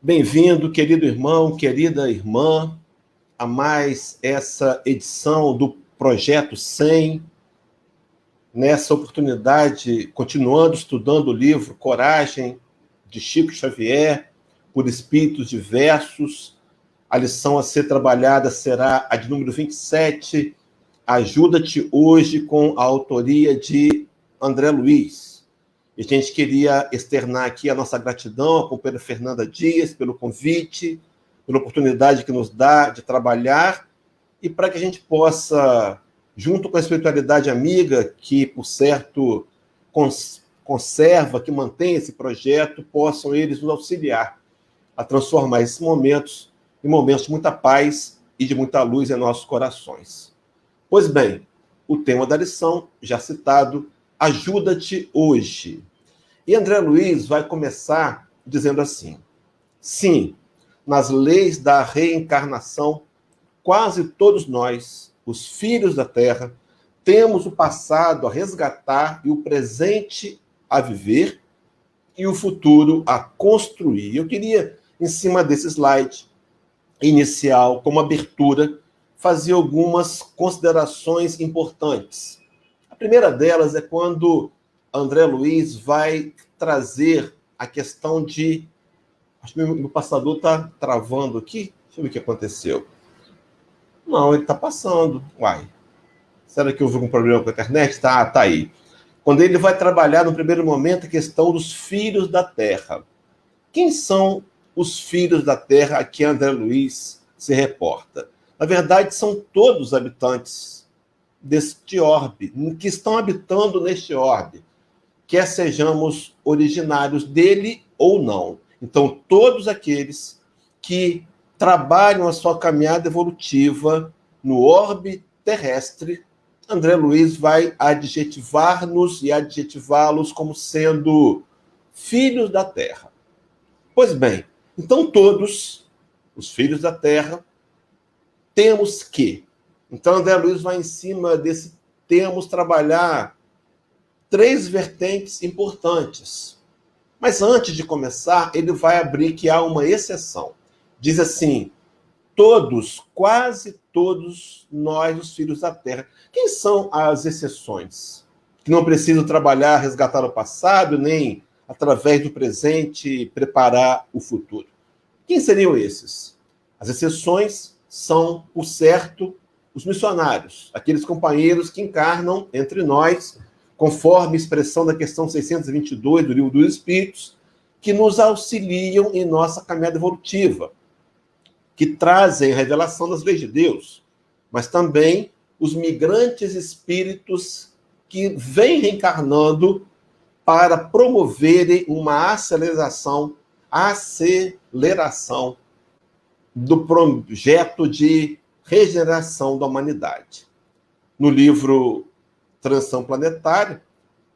Bem-vindo, querido irmão, querida irmã, a mais essa edição do Projeto 100. Nessa oportunidade, continuando estudando o livro Coragem, de Chico Xavier, por espíritos diversos. A lição a ser trabalhada será a de número 27, Ajuda-te Hoje, com a autoria de André Luiz. E a gente queria externar aqui a nossa gratidão à companheira Fernanda Dias pelo convite, pela oportunidade que nos dá de trabalhar e para que a gente possa, junto com a espiritualidade amiga, que, por certo, conserva, que mantém esse projeto, possam eles nos auxiliar a transformar esses momentos em momentos de muita paz e de muita luz em nossos corações. Pois bem, o tema da lição, já citado, Ajuda-te Hoje. E André Luiz vai começar dizendo assim: sim, nas leis da reencarnação, quase todos nós, os filhos da Terra, temos o passado a resgatar e o presente a viver e o futuro a construir. Eu queria, em cima desse slide inicial, como abertura, fazer algumas considerações importantes. A primeira delas é quando André Luiz vai trazer a questão de... Acho que meu passador está travando aqui. Deixa eu ver o que aconteceu. Não, ele está passando. Uai. Será que houve algum problema com a internet? Tá aí. Quando ele vai trabalhar, no primeiro momento, a questão dos filhos da Terra. Quem são os filhos da Terra a que André Luiz se reporta? Na verdade, são todos habitantes deste orbe, que estão habitando neste orbe, quer sejamos originários dele ou não. Então, todos aqueles que trabalham a sua caminhada evolutiva no orbe terrestre, André Luiz vai adjetivar-nos e adjetivá-los como sendo filhos da Terra. Pois bem, então todos os filhos da Terra temos que... Então, André Luiz vai em cima desse temos trabalhar 3 vertentes importantes. Mas antes de começar, ele vai abrir que há uma exceção. Diz assim: todos, quase todos nós, os filhos da Terra. Quem são as exceções? Que não precisam trabalhar, resgatar o passado, nem, através do presente, preparar o futuro. Quem seriam esses? As exceções são, por certo, os missionários, aqueles companheiros que encarnam entre nós, conforme a expressão da questão 622 do Livro dos Espíritos, que nos auxiliam em nossa caminhada evolutiva, que trazem a revelação das leis de Deus, mas também os migrantes espíritos que vêm reencarnando para promoverem uma aceleração do projeto de regeneração da humanidade. No livro Transição Planetária,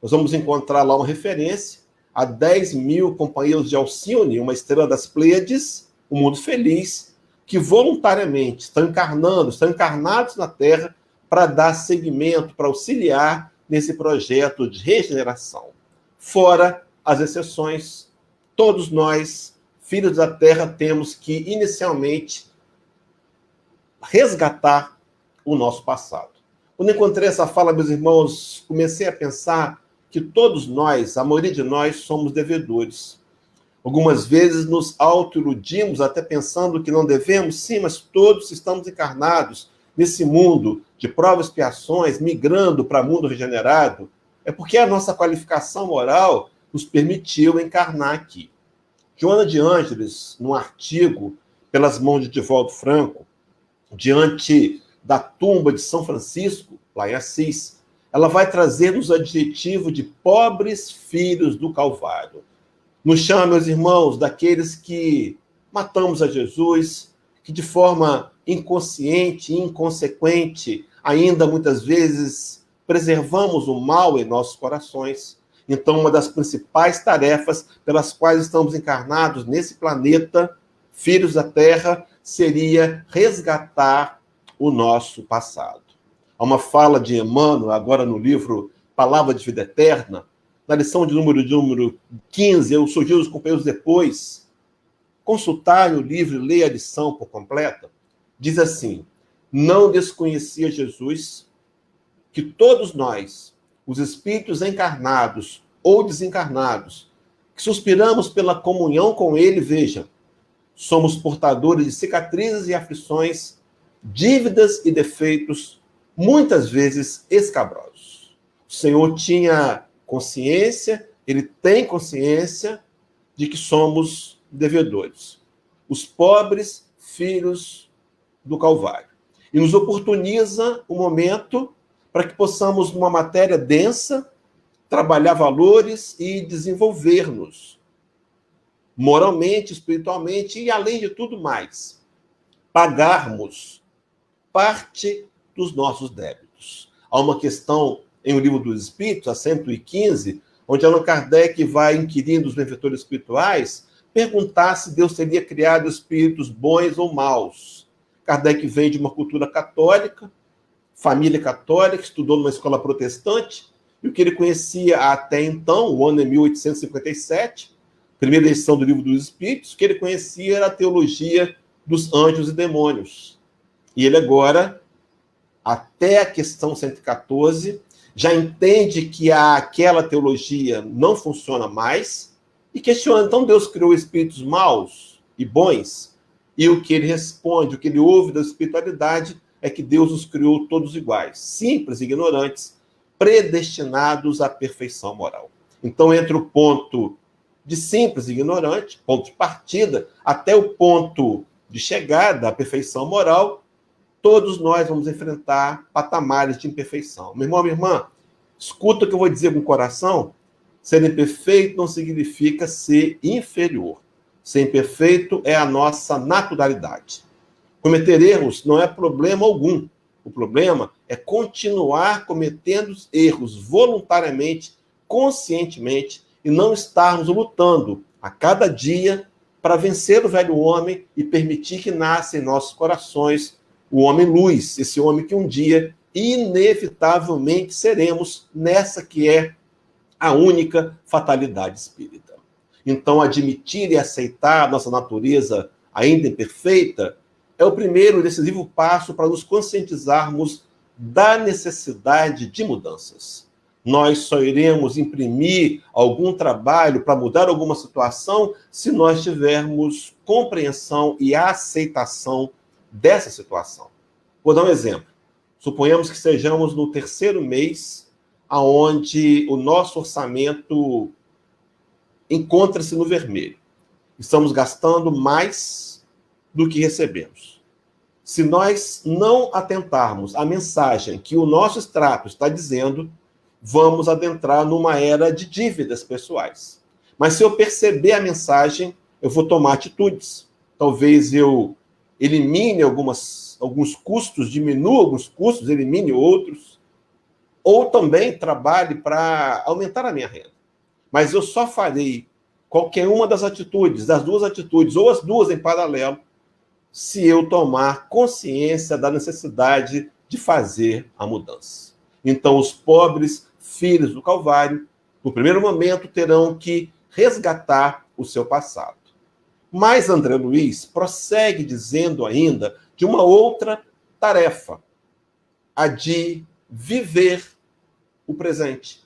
nós vamos encontrar lá uma referência a 10.000 companheiros de Alcione, uma estrela das Pleiades, um mundo feliz, que voluntariamente estão encarnados na Terra para dar seguimento, para auxiliar nesse projeto de regeneração. Fora as exceções, todos nós, filhos da Terra, temos que inicialmente resgatar o nosso passado. Quando encontrei essa fala, meus irmãos, comecei a pensar que todos nós, a maioria de nós, somos devedores. Algumas vezes nos autoiludimos, até pensando que não devemos, sim, mas todos estamos encarnados nesse mundo de provas e expiações, migrando para o mundo regenerado. É porque a nossa qualificação moral nos permitiu encarnar aqui. Joana de Ângeles, num artigo pelas mãos de Divaldo Franco, diante da tumba de São Francisco, lá em Assis, ela vai trazer-nos o adjetivo de pobres filhos do Calvário. Nos chama, meus irmãos, daqueles que matamos a Jesus, que de forma inconsciente, inconsequente, ainda muitas vezes preservamos o mal em nossos corações. Então, uma das principais tarefas pelas quais estamos encarnados nesse planeta, filhos da Terra, seria resgatar o nosso passado. Há uma fala de Emmanuel, agora no livro Palavra de Vida Eterna, na lição de número 15, eu sugiro os companheiros depois consultarem o livro e ler a lição por completa, diz assim: não desconhecia Jesus que todos nós, os espíritos encarnados ou desencarnados, que suspiramos pela comunhão com ele, veja, somos portadores de cicatrizes e aflições, dívidas e defeitos, muitas vezes escabrosos. O Senhor tinha consciência, ele tem consciência de que somos devedores, os pobres filhos do Calvário. E nos oportuniza o momento para que possamos, numa matéria densa, trabalhar valores e desenvolver-nos moralmente, espiritualmente e, além de tudo mais, pagarmos parte dos nossos débitos. Há uma questão em O Livro dos Espíritos, a 115, onde Allan Kardec vai inquirindo os benfeitores espirituais, perguntar se Deus teria criado espíritos bons ou maus. Kardec vem de uma cultura católica, família católica, estudou numa escola protestante, e o que ele conhecia até então, o ano é 1857, primeira edição do Livro dos Espíritos, o que ele conhecia era a teologia dos anjos e demônios. E ele agora, até a questão 114, já entende que aquela teologia não funciona mais e questiona, então Deus criou espíritos maus e bons? E o que ele responde, o que ele ouve da espiritualidade é que Deus os criou todos iguais, simples, ignorantes, predestinados à perfeição moral. Então, entre o ponto de simples e ignorante, ponto de partida, até o ponto de chegada à perfeição moral, todos nós vamos enfrentar patamares de imperfeição. Meu irmão, minha irmã, escuta o que eu vou dizer com o coração. Ser imperfeito não significa ser inferior. Ser imperfeito é a nossa naturalidade. Cometer erros não é problema algum. O problema é continuar cometendo erros voluntariamente, conscientemente, e não estarmos lutando a cada dia para vencer o velho homem e permitir que nasça em nossos corações o homem luz, esse homem que um dia, inevitavelmente, seremos nessa que é a única fatalidade espírita. Então, admitir e aceitar a nossa natureza ainda imperfeita é o primeiro e decisivo passo para nos conscientizarmos da necessidade de mudanças. Nós só iremos imprimir algum trabalho para mudar alguma situação se nós tivermos compreensão e aceitação dessa situação. Vou dar um exemplo. Suponhamos que estejamos no 3º mês, onde o nosso orçamento encontra-se no vermelho. Estamos gastando mais do que recebemos. Se nós não atentarmos à mensagem que o nosso extrato está dizendo, vamos adentrar numa era de dívidas pessoais. Mas se eu perceber a mensagem, eu vou tomar atitudes. Talvez eu elimine alguns custos, diminua alguns custos, elimine outros, ou também trabalhe para aumentar a minha renda. Mas eu só farei qualquer uma das atitudes, das duas atitudes, ou as duas em paralelo, se eu tomar consciência da necessidade de fazer a mudança. Então, os pobres filhos do Calvário, no primeiro momento, terão que resgatar o seu passado. Mas André Luiz prossegue dizendo ainda de uma outra tarefa, a de viver o presente,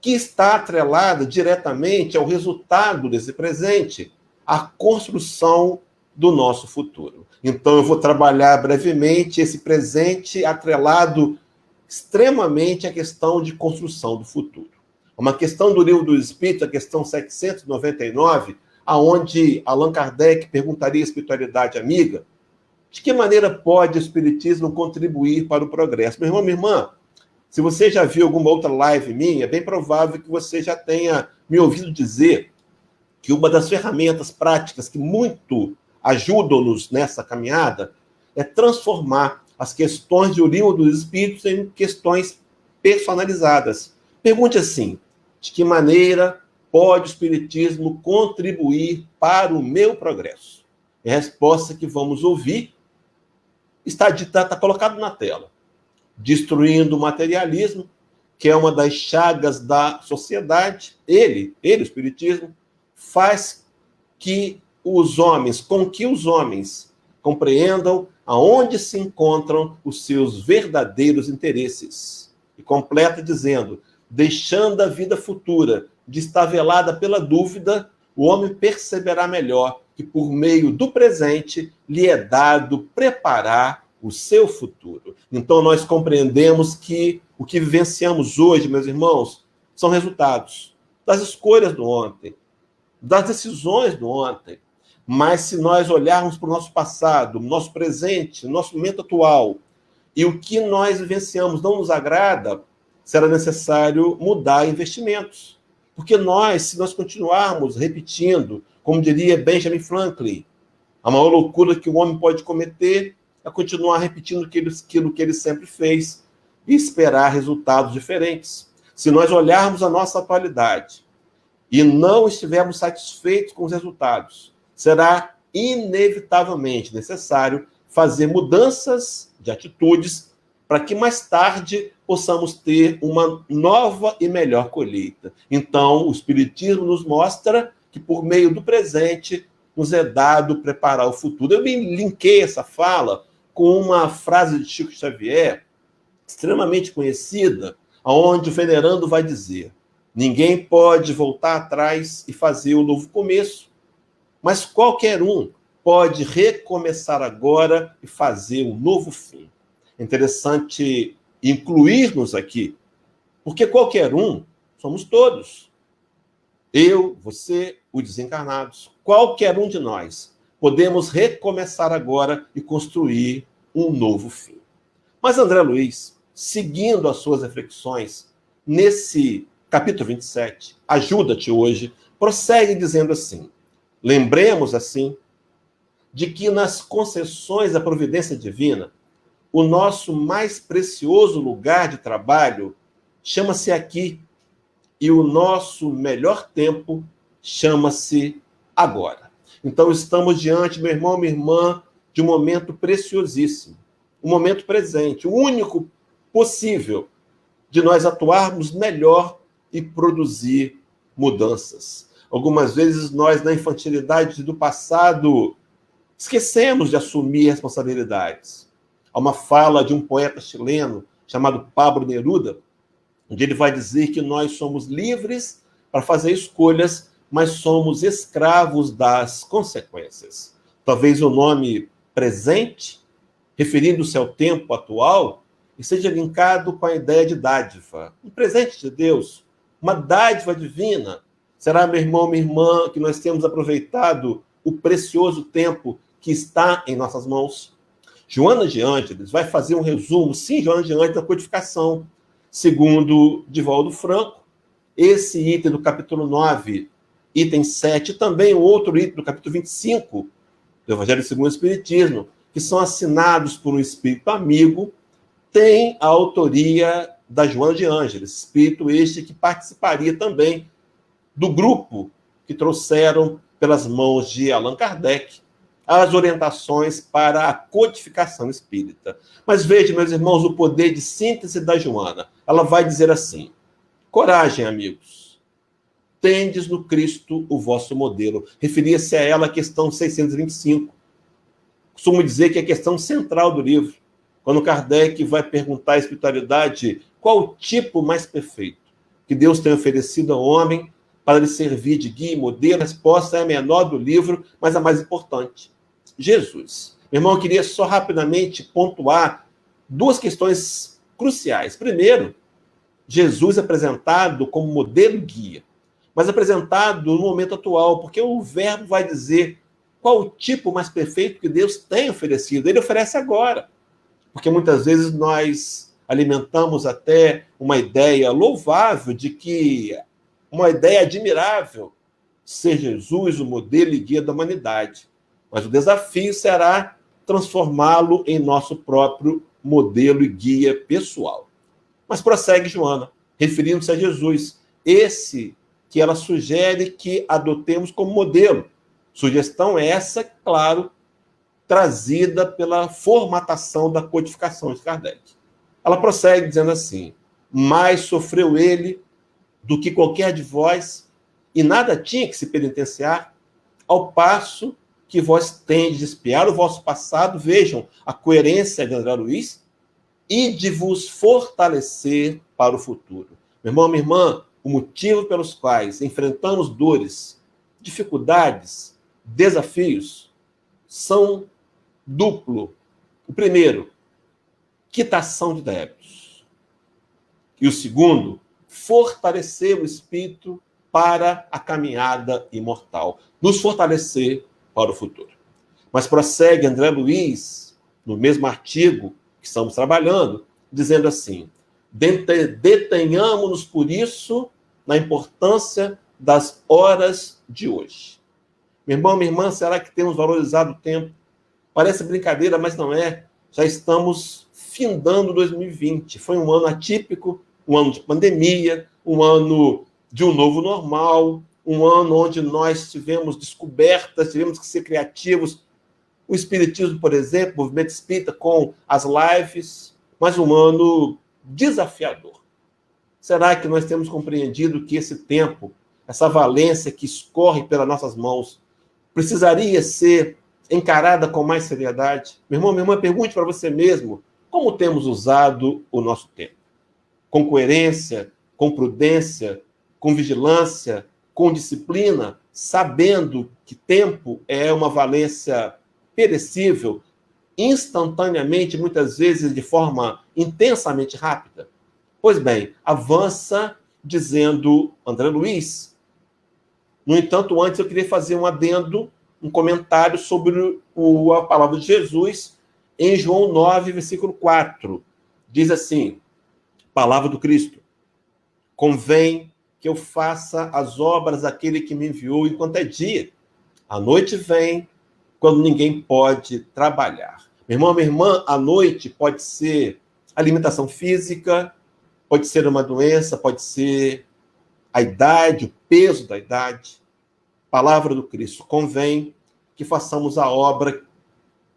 que está atrelada diretamente ao resultado desse presente, à construção do nosso futuro. Então, eu vou trabalhar brevemente esse presente atrelado extremamente à questão de construção do futuro. Uma questão do Livro do Espírito, a questão 799, aonde Allan Kardec perguntaria à espiritualidade amiga, de que maneira pode o espiritismo contribuir para o progresso? Meu irmão, minha irmã, se você já viu alguma outra live minha, é bem provável que você já tenha me ouvido dizer que uma das ferramentas práticas que muito ajudam-nos nessa caminhada é transformar as questões do Livro dos Espíritos em questões personalizadas. Pergunte assim: de que maneira pode o espiritismo contribuir para o meu progresso? A resposta que vamos ouvir está colocado na tela. Destruindo o materialismo, que é uma das chagas da sociedade, ele, o espiritismo, faz que os homens, com que os homens compreendam aonde se encontram os seus verdadeiros interesses. E completa dizendo, deixando a vida futura de estar velada pela dúvida, o homem perceberá melhor que por meio do presente lhe é dado preparar o seu futuro. Então nós compreendemos que o que vivenciamos hoje, meus irmãos, são resultados das escolhas do ontem, das decisões do ontem. Mas se nós olharmos para o nosso passado, nosso presente, nosso momento atual, e o que nós vivenciamos não nos agrada, será necessário mudar investimentos. Porque nós, se nós continuarmos repetindo, como diria Benjamin Franklin, a maior loucura que o homem pode cometer é continuar repetindo aquilo que ele sempre fez e esperar resultados diferentes. Se nós olharmos a nossa atualidade e não estivermos satisfeitos com os resultados, será inevitavelmente necessário fazer mudanças de atitudes para que mais tarde possamos ter uma nova e melhor colheita. Então, o Espiritismo nos mostra que, por meio do presente, nos é dado preparar o futuro. Eu me linkei essa fala com uma frase de Chico Xavier, extremamente conhecida, onde o venerando vai dizer: ninguém pode voltar atrás e fazer um novo começo, mas qualquer um pode recomeçar agora e fazer um novo fim. É interessante incluir-nos aqui, porque qualquer um somos todos. Eu, você, os desencarnados, qualquer um de nós, podemos recomeçar agora e construir um novo fim. Mas André Luiz, seguindo as suas reflexões, nesse capítulo 27, Ajuda-te hoje, prossegue dizendo assim: lembremos, assim, de que nas concessões da providência divina, o nosso mais precioso lugar de trabalho chama-se aqui, e o nosso melhor tempo chama-se agora. Então, estamos diante, meu irmão, minha irmã, de um momento preciosíssimo, um momento presente, o único possível de nós atuarmos melhor e produzir mudanças. Algumas vezes nós, na infantilidade do passado, esquecemos de assumir responsabilidades. Há uma fala de um poeta chileno chamado Pablo Neruda, onde ele vai dizer que nós somos livres para fazer escolhas, mas somos escravos das consequências. Talvez o nome presente, referindo-se ao tempo atual, esteja linkado com a ideia de dádiva. Um presente de Deus, uma dádiva divina. Será, meu irmão, minha irmã, que nós temos aproveitado o precioso tempo que está em nossas mãos? Joana de Ângeles vai fazer um resumo, sim, Joana de Ângeles, da codificação. Segundo Divaldo Franco, esse item do capítulo 9, item 7, e também o outro item do capítulo 25 do Evangelho segundo o Espiritismo, que são assinados por um espírito amigo, tem a autoria da Joana de Ângeles, espírito este que participaria também do grupo que trouxeram pelas mãos de Allan Kardec as orientações para a codificação espírita. Mas veja, meus irmãos, o poder de síntese da Joana. Ela vai dizer assim: coragem, amigos, tendes no Cristo o vosso modelo. Referia-se a ela a questão 625. Costumo dizer que é a questão central do livro. Quando Kardec vai perguntar à espiritualidade qual o tipo mais perfeito que Deus tem oferecido ao homem para lhe servir de guia e modelo, a resposta é a menor do livro, mas a mais importante: Jesus. Meu irmão, eu queria só rapidamente pontuar duas questões cruciais. Primeiro, Jesus apresentado como modelo guia, mas apresentado no momento atual, porque o verbo vai dizer qual o tipo mais perfeito que Deus tem oferecido. Ele oferece agora. Porque muitas vezes nós alimentamos até uma ideia louvável de que uma ideia admirável ser Jesus o modelo e guia da humanidade. Mas o desafio será transformá-lo em nosso próprio modelo e guia pessoal. Mas prossegue Joana, referindo-se a Jesus, esse que ela sugere que adotemos como modelo. Sugestão essa, claro, trazida pela formatação da codificação de Kardec. Ela prossegue dizendo assim: mais sofreu ele do que qualquer de vós, e nada tinha que se penitenciar. ao passo que vós tendes espiar o vosso passado, vejam a coerência de André Luiz, e de vos fortalecer para o futuro. Meu irmão, minha irmã, o motivo pelos quais enfrentamos dores, dificuldades, desafios, são duplo. O primeiro, quitação de débitos. E o segundo, fortalecer o espírito para a caminhada imortal. Nos fortalecer para o futuro. Mas prossegue André Luiz, no mesmo artigo que estamos trabalhando, dizendo assim: detenhamos-nos, por isso, na importância das horas de hoje. Meu irmão, minha irmã, será que temos valorizado o tempo? Parece brincadeira, mas não é. Já estamos findando 2020. Foi um ano atípico, um ano de pandemia, um ano de um novo normal, um ano onde nós tivemos descobertas, tivemos que ser criativos. O Espiritismo, por exemplo, o movimento espírita com as lives, mas um ano desafiador. Será que nós temos compreendido que esse tempo, essa valência que escorre pelas nossas mãos, precisaria ser encarada com mais seriedade? Meu irmão, minha irmã, pergunte para você mesmo como temos usado o nosso tempo. Com coerência, com prudência, com vigilância, com disciplina, sabendo que tempo é uma valência perecível, instantaneamente, muitas vezes de forma intensamente rápida. Pois bem, avança dizendo André Luiz. No entanto, antes eu queria fazer um adendo, um comentário sobre a palavra de Jesus em João 9, versículo 4. Diz assim, palavra do Cristo: convém que eu faça as obras daquele que me enviou enquanto é dia. A noite vem quando ninguém pode trabalhar. Meu irmão, minha irmã, a noite pode ser alimentação física, pode ser uma doença, pode ser a idade, o peso da idade. Palavra do Cristo: convém que façamos a obra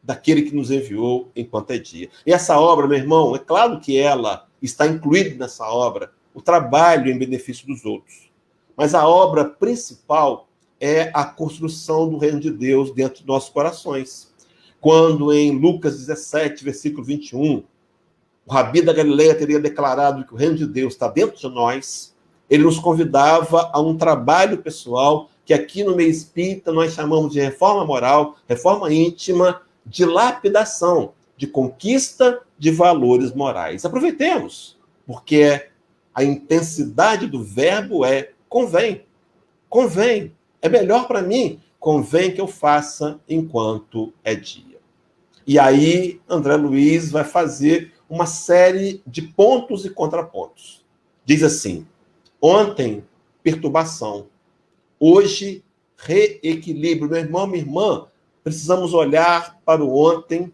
daquele que nos enviou enquanto é dia. E essa obra, meu irmão, é claro que ela está incluída nessa obra, o trabalho em benefício dos outros. Mas a obra principal é a construção do reino de Deus dentro de nossos corações. Quando em Lucas 17, versículo 21, o Rabi da Galileia teria declarado que o reino de Deus está dentro de nós, ele nos convidava a um trabalho pessoal que aqui no meio espírita nós chamamos de reforma moral, reforma íntima, de lapidação, de conquista de valores morais. Aproveitemos, porque a intensidade do verbo é convém. Convém. É melhor para mim. Convém que eu faça enquanto é dia. E aí, André Luiz vai fazer uma série de pontos e contrapontos. Diz assim: ontem, perturbação. Hoje, reequilíbrio. Meu irmão, minha irmã, precisamos olhar para o ontem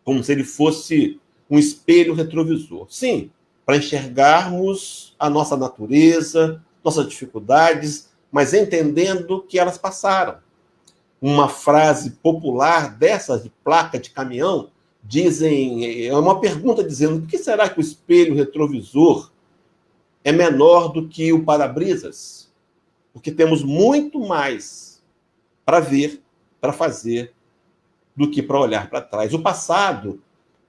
como se ele fosse um espelho retrovisor. Sim, para enxergarmos a nossa natureza, nossas dificuldades, mas entendendo que elas passaram. Uma frase popular dessas de placa de caminhão, é uma pergunta dizendo: por que será que o espelho retrovisor é menor do que o para-brisas? Porque temos muito mais para ver, para fazer, do que para olhar para trás. O passado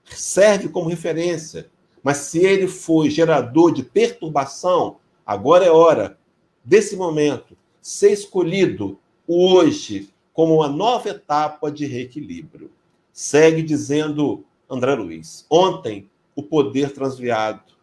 serve como referência, mas se ele foi gerador de perturbação, agora é hora desse momento ser escolhido o hoje como uma nova etapa de reequilíbrio. Segue dizendo André Luiz: ontem o poder transviado,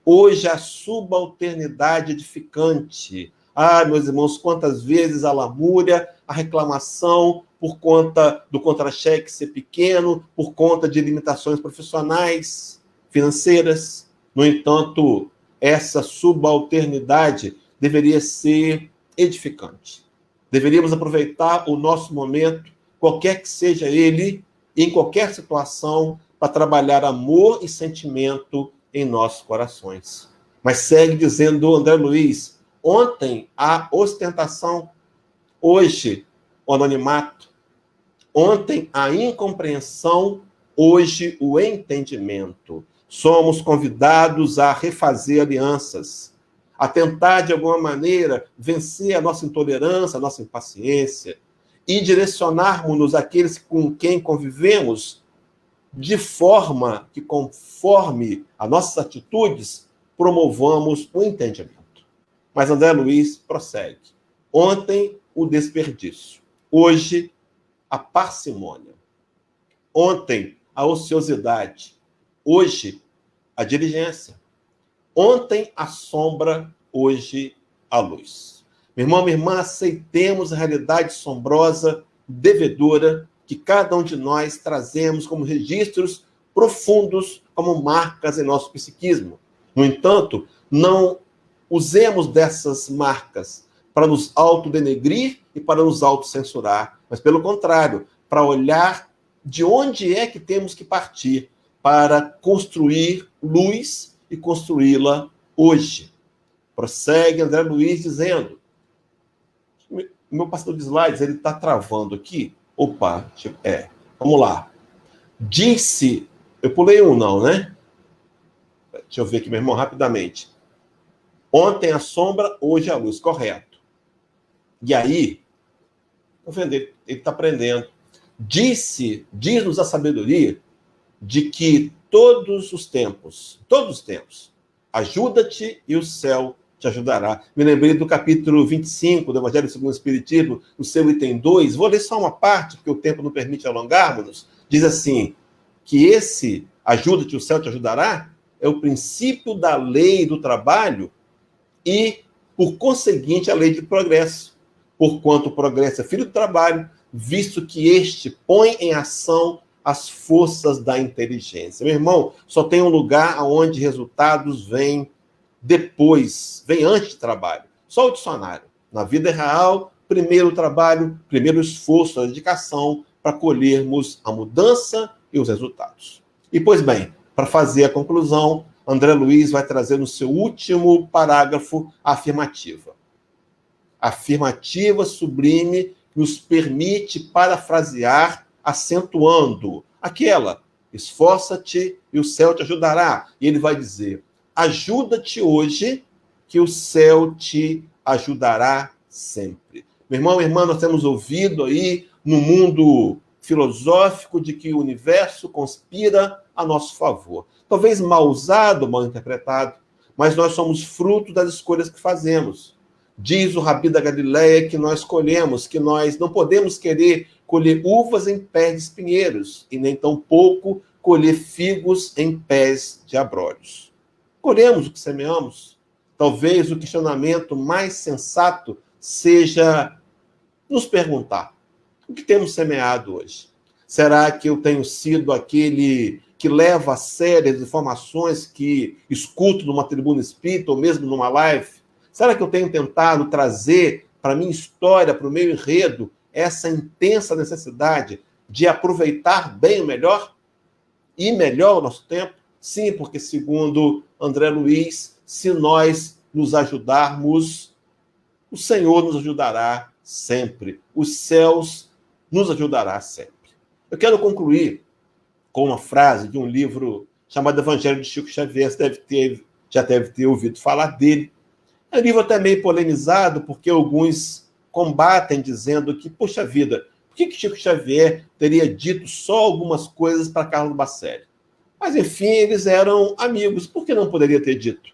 hoje a subalternidade edificante. Ah, meus irmãos, quantas vezes a lamúria, a reclamação por conta do contra-cheque ser pequeno, por conta de limitações profissionais, financeiras. No entanto, essa subalternidade deveria ser edificante. Deveríamos aproveitar o nosso momento, qualquer que seja ele, em qualquer situação, para trabalhar amor e sentimento em nossos corações. Mas segue dizendo André Luiz: ontem a ostentação, hoje o anonimato, ontem a incompreensão, hoje o entendimento. Somos convidados a refazer alianças, a tentar de alguma maneira vencer a nossa intolerância, a nossa impaciência. e direcionarmos-nos àqueles com quem convivemos de forma que, conforme as nossas atitudes, promovamos o entendimento. Mas André Luiz prossegue. Ontem, o desperdício. Hoje, a parcimônia. Ontem, a ociosidade. Hoje, a diligência. Ontem, a sombra. Hoje, a luz. Meu irmão, minha irmã, aceitemos a realidade sombrosa, devedora, que cada um de nós trazemos como registros profundos, como marcas em nosso psiquismo. No entanto, não usemos dessas marcas para nos autodenegrir e para nos autocensurar, mas, pelo contrário, para olhar de onde é que temos que partir para construir luz e construí-la hoje. Prossegue André Luiz dizendo, meu pastor de slides, ele está travando aqui. Opa, vamos lá. Disse, eu pulei um não, né? Deixa eu ver aqui, meu irmão, rapidamente. Ontem a sombra, hoje a luz, correto. E aí, ele está aprendendo. Diz-nos a sabedoria de que todos os tempos, ajuda-te e o céu te ajudará. Me lembrei do capítulo 25 do Evangelho segundo o Espiritismo, no seu item 2. Vou ler só uma parte, porque o tempo não permite alongarmos-nos. Diz assim, que esse ajuda-te, o céu te ajudará, é o princípio da lei do trabalho e, por conseguinte, a lei de progresso. Porquanto o progresso é filho do trabalho, visto que este põe em ação as forças da inteligência. Meu irmão, só tem um lugar onde resultados vêm depois, vem antes do trabalho. Só o dicionário. Na vida real, primeiro o trabalho, primeiro o esforço, a dedicação para colhermos a mudança e os resultados. E, pois bem, para fazer a conclusão, André Luiz vai trazer no seu último parágrafo a afirmativa. A afirmativa sublime nos permite parafrasear acentuando aquela, esforça-te e o céu te ajudará. E ele vai dizer, ajuda-te hoje, que o céu te ajudará sempre. Meu irmão, minha irmã, nós temos ouvido aí no mundo filosófico de que o universo conspira a nosso favor. Talvez mal usado, mal interpretado, mas nós somos fruto das escolhas que fazemos. Diz o Rabi da Galileia que nós colhemos, que nós não podemos querer colher uvas em pés de espinheiros e nem tampouco colher figos em pés de abrolhos. Colhemos o que semeamos. Talvez o questionamento mais sensato seja nos perguntar, o que temos semeado hoje? Será que eu tenho sido aquele que leva a sério as informações que escuto numa tribuna espírita ou mesmo numa live? Será que eu tenho tentado trazer para a minha história, para o meu enredo, essa intensa necessidade de aproveitar bem o melhor? E melhor o nosso tempo? Sim, porque segundo André Luiz, se nós nos ajudarmos, o Senhor nos ajudará sempre. Os céus nos ajudará sempre. Eu quero concluir com uma frase de um livro chamado Evangelho de Chico Xavier. Você já deve ter ouvido falar dele. É um livro até meio polemizado, porque alguns combatem dizendo que, poxa vida, por que Chico Xavier teria dito só algumas coisas para Carlos Bacelli? Mas, enfim, eles eram amigos. Por que não poderia ter dito?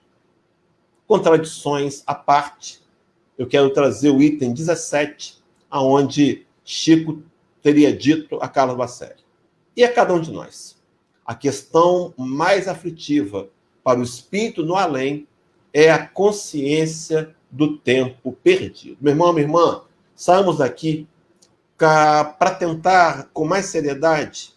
Contradições à parte, eu quero trazer o item 17, aonde Chico teria dito a Carlos Bacelli. E a cada um de nós. A questão mais aflitiva para o espírito no além é a consciência do tempo perdido. Meu irmão, minha irmã, saímos daqui para tentar, com mais seriedade,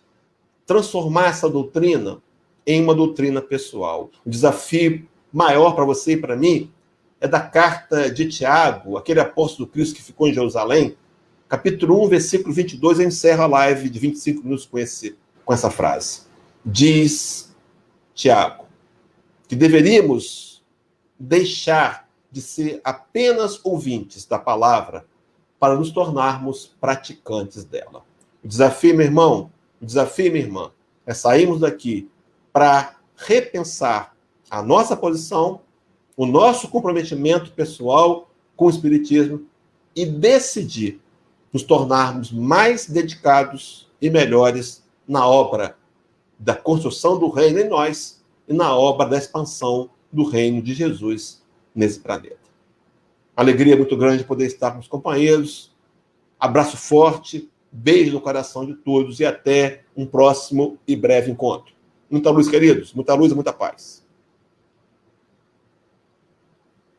transformar essa doutrina em uma doutrina pessoal. O desafio maior para você e para mim é da carta de Tiago, aquele apóstolo do Cristo que ficou em Jerusalém, capítulo 1, versículo 22, eu encerro a live de 25 minutos com essa frase. Diz Tiago que deveríamos deixar de ser apenas ouvintes da palavra para nos tornarmos praticantes dela. O desafio, meu irmão, o desafio, minha irmã, é sairmos daqui para repensar a nossa posição, o nosso comprometimento pessoal com o Espiritismo e decidir nos tornarmos mais dedicados e melhores na obra da construção do reino em nós e na obra da expansão do reino de Jesus nesse planeta. Alegria muito grande poder estar com os companheiros. Abraço forte, beijo no coração de todos e até um próximo e breve encontro. Muita luz, queridos, muita luz e muita paz.